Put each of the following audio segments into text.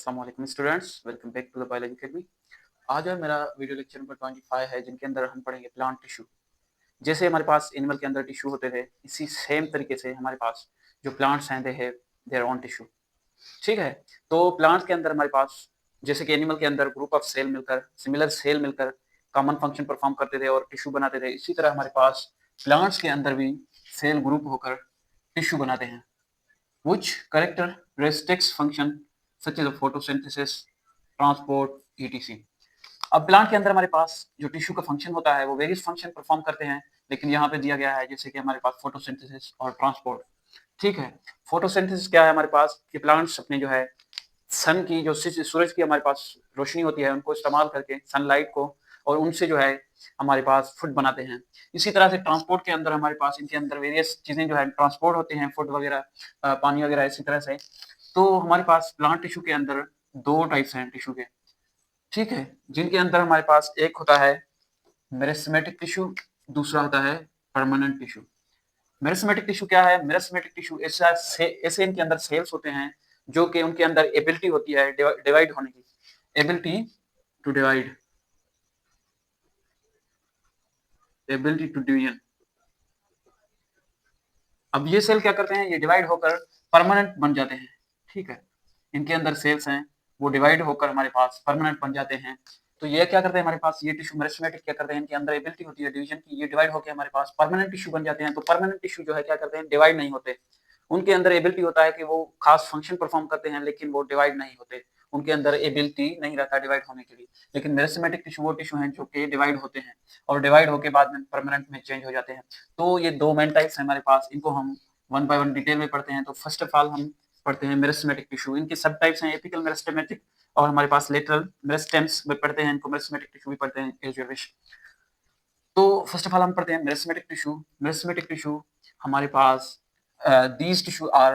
अस्सलाम वालेकुम students, welcome back to the biology academy. आज जो है मेरा वीडियो लेक्चर नंबर 25 है, जिनके अंदर हम पढ़ेंगे प्लांट टिश्यू। जैसे हमारे पास एनिमल के अंदर टिश्यू होते थे, इसी सेम तरीके से हमारे पास जो प्लांट्स हैं they have their own tissue. ठीक है, तो प्लांट्स के अंदर हमारे पास जैसे कि एनिमल के अंदर ग्रुप ऑफ सेल मिलकर सिमिलर सेल मिलकर कॉमन फंक्शन परफॉर्म करते थे और टिश्यू बनाते थे, इसी तरह हमारे पास प्लांट्स के अंदर भी सेल ग्रुप होकर टिश्यू बनाते हैं। which characteristics function such as photosynthesis, transport, etc. अब प्लांट के अंदर हमारे पास जो टिश्यू का फंक्शन होता है वो वेरियस फंक्शन परफॉर्म करते हैं, लेकिन यहाँ पे दिया गया है जैसे कि हमारे पास फोटोसिंथेसिस और ट्रांसपोर्ट। ठीक है, फोटोसिंथेसिस क्या है हमारे पास कि प्लांट्स अपने जो है सन की जो सूरज की हमारे पास रोशनी होती है उनको इस्तेमाल करके सनलाइट को और उनसे जो है हमारे पास फूड बनाते हैं। इसी तरह से ट्रांसपोर्ट के अंदर हमारे पास इनके अंदर वेरियस चीजें जो है ट्रांसपोर्ट होते हैं, फूड वगैरह, पानी वगैरह, इसी तरह से। तो हमारे पास प्लांट टिश्यू के अंदर दो टाइप्स हैं टिश्यू के। ठीक है, जिनके अंदर हमारे पास एक होता है मेरिस्टेमेटिक टिश्यू, दूसरा होता है परमानेंट टिश्यू। मेरिस्टेमेटिक टिश्यू क्या है? मेरिस्टेमेटिक टिश्यू ऐसे इनके अंदर सेल्स होते हैं जो कि उनके अंदर एबिलिटी होती है डिवाइड होने की, ability to divide, ability to division. अब ये सेल क्या करते हैं? ये डिवाइड होकर परमानेंट बन जाते हैं। ठीक है, इनके अंदर सेल्स हैं वो डिवाइड होकर हमारे पास परमानेंट बन जाते हैं। तो ये क्या करते हैं हमारे पास, ये टिश्यू मेरिस्टेमेटिक क्या करते हैं, इनके अंदर एबिलिटी होती है डिवीजन की, ये डिवाइड होकर हमारे पास परमानेंट टिश्यू बन जाते हैं। तो परमानेंट टिश्यू जो है क्या करते हैं, डिवाइड नहीं होते। उनके अंदर एबिलिटी होता है कि वो खास फंक्शन परफॉर्म करते हैं, लेकिन वो डिवाइड नहीं होते, उनके अंदर एबिलिटी नहीं रहता डिवाइड होने के लिए। लेकिन मेरिस्टेमेटिक टिश्यू वो टिश्यू हैं जो कि डिवाइड होते हैं और डिवाइड होकर बाद में परमानेंट में चेंज हो जाते हैं। तो ये दो मेन टाइप्स हैं हमारे पास, इनको हम वन बाय वन डिटेल में पढ़ते हैं। तो फर्स्ट ऑफ ऑल हम पढ़ते हैं मेरिस्टेमेटिक टिश्यू। इनके सब टाइप्स हैं, एपिकल मेरिस्टेमेटिक और हमारे पास लेटरल मेरिस्टेम्स में पढ़ते हैं, इनको मेरिस्टेमेटिक टिश्यू भी पढ़ते हैं एज योर विश। तो फर्स्ट ऑफ ऑल हम पढ़ते हैं मेरिस्टेमेटिक टिश्यू। मेरिस्टेमेटिक टिश्यू हमारे पास these tissue are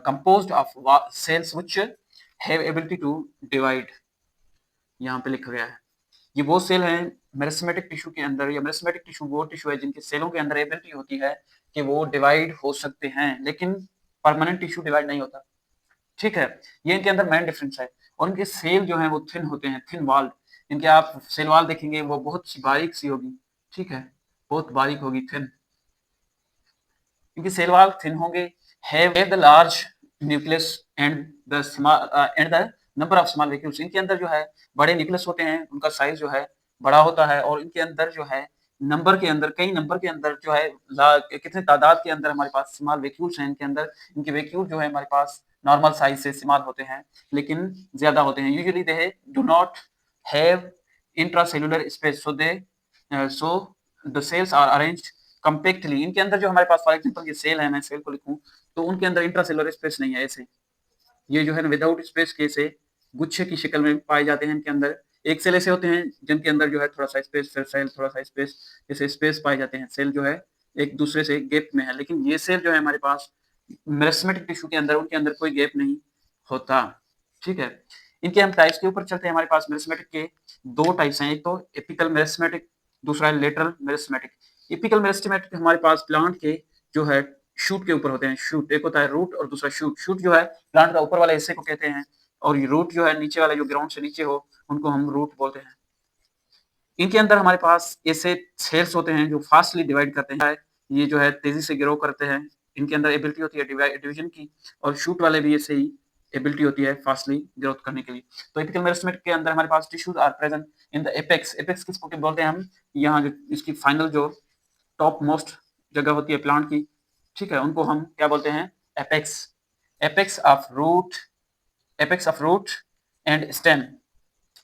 composed of cells which have ability to divide, यहाँ पे लिखा गया है। ये वो सेल हैं मेरिस्टेमेटिक टिश्यू के अंदर, या मेरिस्टेमेटिक टिश्यू वो टिश्यू है जिनके सेलों के अंदर एबिलिटी होती है कि वो डिवाइड हो सकते हैं, लेकिन परमानेंट टिश्यू डिवाइड नहीं होता। ठीक है, ये इनके अंदर मेन डिफरेंस है। और इनके सेल जो है वो थिन होते हैं, थिन वॉल्ड। इनके आप सेल वॉल देखेंगे वो बहुत सी बारीक सी होगी। ठीक है, बहुत बारीक होगी, थिन। इनकी सेल वॉल थिन होंगे, have the large nucleus and the number of small vacuoles. इनके अंदर जो है बड़े न्यूक्लियस होते हैं, उनका साइज जो है बड़ा होता है, और इनके अंदर जो है नंबर के अंदर, कई नंबर के अंदर जो है कितने तादाद के अंदर हमारे पास स्मॉल वैक्यूल्स हैं इनके अंदर। इनके वैक्यूल जो है हमारे पास नॉर्मल साइज से स्मॉल होते हैं, लेकिन ज्यादा होते हैं। Usually they do not have intracellular space, so the cells are arranged compactly. इनके अंदर जो हमारे पास फॉर एग्जांपल ये सेल है, मैं सेल को लिखूं तो उनके अंदर इंट्रासेलुलर स्पेस नहीं है। ऐसे ये जो है ना विदाउट स्पेस के से गुच्छे की शक्ल में पाए जाते हैं। इनके अंदर एक सेल ऐसे होते हैं जिनके अंदर जो है थोड़ा सा स्पेस, फिर सेल थोड़ा सा स्पेस, जैसे स्पेस पाए जाते हैं। सेल जो है एक दूसरे से गैप में है, लेकिन ये सेल जो है हमारे पास मेरिस्टेमेटिक टिश्यू के अंदर, उनके अंदर कोई गैप नहीं होता। ठीक है, इनके हम टाइप्स के ऊपर चलते हैं। हमारे पास मेरिस्टेमेटिक के दो टाइप्स हैं, एक तो एपिकल मेरिस्टेमेटिक, दूसरा है लेटरल मेरिस्टेमेटिक। एपिकल मेरिस्टेमेटिक हमारे पास प्लांट के जो है शूट के ऊपर होते हैं। शूट एक होता है रूट और दूसरा शूट। शूट जो है प्लांट का ऊपर वाले हिस्से को कहते हैं, और ये रूट जो है नीचे वाले जो ग्राउंड से नीचे हो उनको हम रूट बोलते हैं। इनके अंदर हमारे पास ऐसे सेल्स होते हैं जो फास्टली डिवाइड करते हैं, ये जो है तेजी से ग्रो करते हैं। इनके अंदर एबिलिटी होती है डिवीजन की, और शूट वाले भी ऐसे ही एबिलिटी होती है फास्टली ग्रोथ करने के लिए। तो एपिकल मेरिस्टेमेटिक के अंदर हमारे पास tissues are present in the apex. Apex किसको बोलते हैं हम? यहाँ जो इसकी फाइनल जो टॉप मोस्ट जगह होती है प्लांट की, ठीक है, उनको हम क्या बोलते हैं? Apex. Apex of root, apex of root and stem.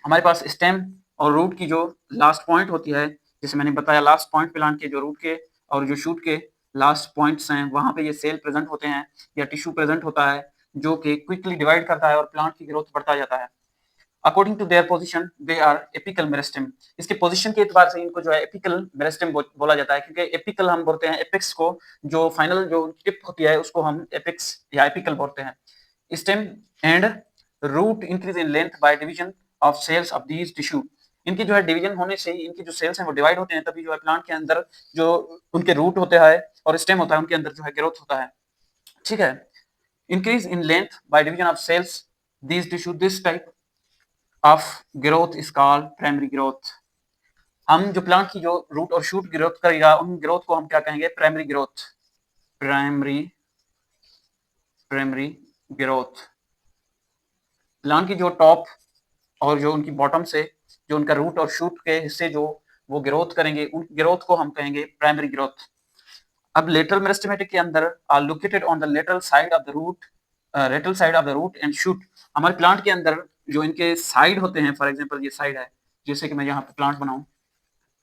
हमारे पास स्टेम और रूट की जो लास्ट पॉइंट होती है, जैसे मैंने बताया लास्ट पॉइंट प्लांट के जो रूट के और जो शूट के लास्ट पॉइंट्स हैं, वहां पे ये सेल प्रेजेंट होते हैं या टिश्यू प्रेजेंट होता है, जो कि क्विकली डिवाइड करता है और प्लांट की ग्रोथ बढ़ता जाता है। According to their position they are apical meristem. इसके पोजीशन के एतबार से इनको जो है एपिकल मेरिस्टेम बोला जाता है, क्योंकि एपिकल हम बोलते हैं एपेक्स को, जो फाइनल जो टिप होती है उसको हम एपेक्स या एपिकल बोलते हैं। Stem and root increase in length by division of cells of these tissue. इनकी जो है डिवीजन होने से इनकी जो सेल्स हैं वो डिवाइड होते हैं, तभी जो है प्लांट के अंदर जो उनके रूट होता है और स्टेम होता है उनके अंदर जो है ग्रोथ होता है। ठीक है, increase in length by division of cells this tissue, this type of growth is called primary growth. हम जो प्लांट की जो रूट और शूट ग्रोथ करेगा, उन ग्रोथ को हम क्या कहेंगे? Primary growth. Primary primary growth. Plant की जो टॉप और जो उनकी बॉटम से जो उनका रूट और शूट के हिस्से जो वो ग्रोथ करेंगे, उन ग्रोथ को हम कहेंगे प्राइमरी ग्रोथ। अब लेटरल मेरिस्टेमेटिक के अंदर are located on the lateral side of the root, lateral side of the root and shoot. हमारे प्लांट के अंदर जो इनके साइड होते हैं, फॉर एग्जांपल ये साइड है, जैसे कि मैं यहाँ पे प्लांट बनाऊं,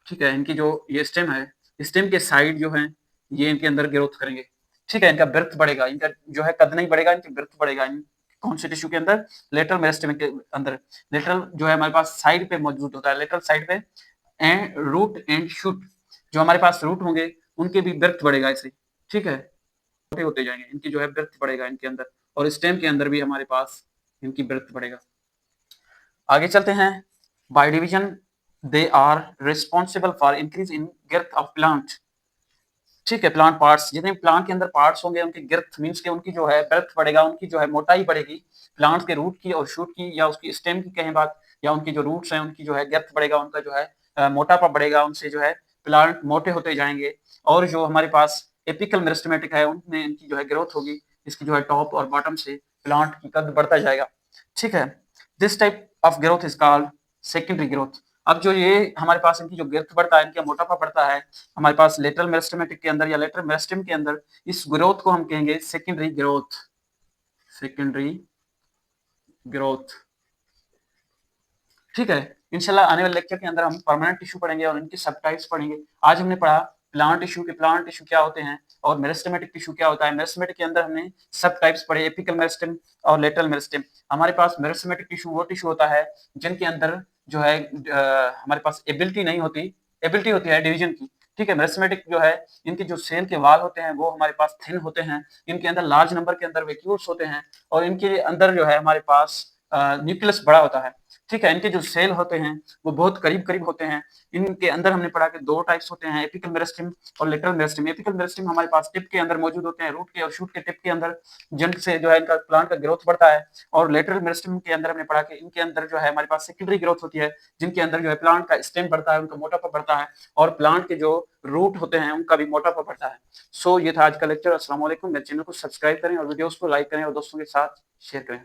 ठीक है, इनकी जो ये स्टेम है, स्टेम के साइड जो है ये इनके अंदर ग्रोथ करेंगे, ठीक है, इनका बर्थ बढ़ेगा, इनका जो है कद नहीं बढ़ेगा, इनकी बर्थ बढ़ेगा। इन कौन से टिश्यू के अंदर? लेटरल मेरिस्टेम के अंदर। लेटरल जो है हमारे पास साइड पे मौजूद होता है, लेटरल साइड पे। एंड रूट एंड शूट, जो हमारे पास रूट होंगे उनके भी बर्थ बढ़ेगा ऐसे, ठीक है, छोटे होते जाएंगे, इनकी जो है बर्थ बढ़ेगा इनके अंदर, और स्टेम के अंदर भी हमारे पास इनकी बर्थ बढ़ेगा। आगे चलते हैं। By division they are responsible for increase in girth of plant, ठीक है, प्लांट पार्ट्स, जितने प्लांट के अंदर पार्ट्स होंगे उनकी गर्थ मींस के उनकी जो है बर्थ बढ़ेगा, उनकी जो है मोटाई बढ़ेगी, प्लांट के रूट की और शूट की या उसकी स्टेम की कहें बात, या उनकी जो रूट्स हैं उनकी जो है गर्थ बढ़ेगा, उनका जो है मोटापा बढ़ेगा, उनसे जो है प्लांट मोटे होते जाएंगे। और जो हमारे पास एपिकल मेरिस्टेमेटिक है उनमें इनकी जो है ग्रोथ होगी, इसकी जो है टॉप और बॉटम से प्लांट की कद बढ़ता जाएगा, ठीक है। This type of growth is called secondary growth. अब जो ये हमारे पास इनकी जो girth बढ़ता है, इनका मोटापा बढ़ता है हमारे पास लेटरल मेरिस्टेमेटिक के अंदर या लेटरल मेरिस्टेम के अंदर, इस ग्रोथ को हम कहेंगे सेकेंडरी ग्रोथ। सेकेंडरी ग्रोथ, ठीक है। इंशाल्लाह आने वाले लेक्चर के अंदर हम परमानेंट टिश्यू पढ़ेंगे और इनके सब टाइप्स पढ़ेंगे। आज हमने पढ़ा प्लांट टिश्यू के प्लांट टिश्यू क्या होते हैं और मेरिस्टेमेटिक टिश्यू क्या होता है। मेरिस्टेमेटिक के अंदर हमने सब टाइप्स पढ़े, एपिकल मेरिस्टेम और लेटरल मेरिस्टेम। हमारे पास मेरिस्टेमेटिक टिश्यू वो टिश्यू होता है जिनके अंदर जो है हमारे पास एबिलिटी नहीं होती, एबिलिटी होती है डिवीजन की, ठीक है। मेरिस्टेमेटिक जो है इनके जो सेल के वाल होते हैं वो हमारे पास थिन होते हैं, इनके अंदर लार्ज नंबर के अंदर वैक्यूल्स होते हैं, और इनके अंदर जो है हमारे पास न्यूक्लियस बड़ा होता है, ठीक है। इनके जो सेल होते हैं वो बहुत करीब करीब होते हैं। इनके अंदर हमने पढ़ा कि दो टाइप्स होते हैं, एपिकल मेरिस्टेम और लेटरल मेरिस्टेम। एपिकल मेरिस्टेम हमारे पास टिप के अंदर मौजूद होते हैं, रूट के और शूट के टिप के अंदर, जिनसे जो है इनका प्लांट का ग्रोथ बढ़ता है। और लेटरल मेरिस्टेम के अंदर हमने पढ़ा कि इनके अंदर जो है हमारे पास सेकेंडरी ग्रोथ होती है, जिनके अंदर जो है प्लांट का स्टेम बढ़ता है, उनका मोटापा बढ़ता है, और प्लांट के जो रूट होते हैं उनका भी मोटापा बढ़ता है। सो ये था आज का लेक्चर। अस्सलाम वालेकुम। मेरे चैनल को सब्सक्राइब करें और वीडियोस को लाइक करें और दोस्तों के साथ शेयर करें।